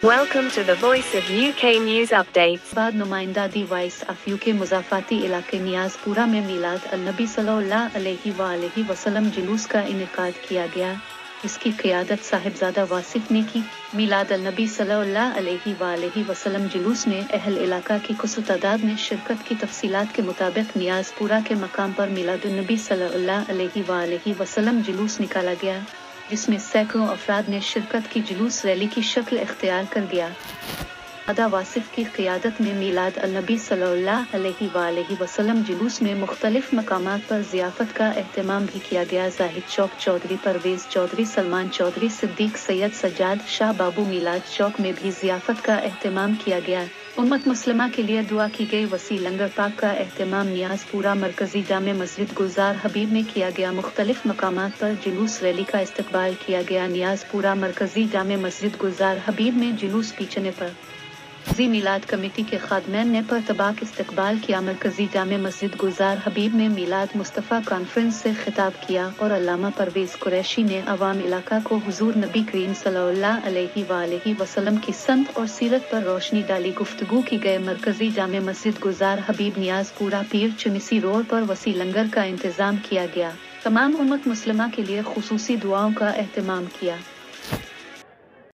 Welcome to the Voice of UK News Updates. बाद नुमाइंदा voice of UK मुज़ाफ़ाती इलाके नियाज़पुरा में मिलाद अल-नबी सल्लल्लाहु अलैहि वसल्लम जुलूस का इनेकाद किया गया। इसकी क़ियादत साहिबजादा वासिफ ने की। मिलाद अल-नबी सल्लल्लाहु अलैहि वसल्लम जुलूस में अहल इलाका की कुछ तादाद में शिरकत की तफसीलात के मुताबिक नियाज़पुरा के मकाम पर मिलादुन्नबी सल्लल्लाहु अलैहि वसल्लम जुलूस निकाला गया, जिसमें सैकड़ों अफराद ने शिरकत की। जुलूस रैली की शक्ल इख्तियार कर गया। अदा वासिफ की क़ियादत में मिलाद अल-नबी सल्लल्लाहु अलैहि वसल्लम जुलूस में मुख्तलिफ मकामात पर ज़ियाफ़त का एहतमाम भी किया गया। जाहिद चौक चौधरी, परवेज़ चौधरी, सलमान चौधरी, सिद्दीक सैयद, सज्जाद शाह बाबू मिलाद चौक में भी ज़ियाफ़त का एहतमाम किया गया। उम्मत मुस्लिमा के लिए दुआ की गई। वसी लंगर पाक का एहतमाम नियाज़पुरा मरकज़ी जामे मस्जिद गुलजार हबीब में किया गया। मुख्तलिफ मकामात पर जुलूस रैली का इस्तकबाल किया गया। नियाज़पुरा मरकज़ी जामे मस्जिद गुलजार हबीब में जुलूस पीछने पर जी मिलाद कमेटी के खादमैन ने परतबाक इस्तकबाल किया। मरकज़ी जामे मस्जिद गुलजार हबीब में मिलाद मुस्तफ़ा कॉन्फ्रेंस से खिताब किया और अल्लामा परवेज़ कुरैशी ने अवाम इलाका को हुज़ूर नबी करीम सल्लल्लाहु अलैहि वसल्लम की सन्त और सीरत पर रोशनी डाली। गुफ्तगू की गए। मरकज़ी जामे मस्जिद गुलजार हबीब नियाज़पुरा पीर चुनिसी रोड पर वसी लंगर का इंतज़ाम किया गया। तमाम उम्मत मुस्लिमा के लिए खुसूसी दुआओं का एहतमाम किया।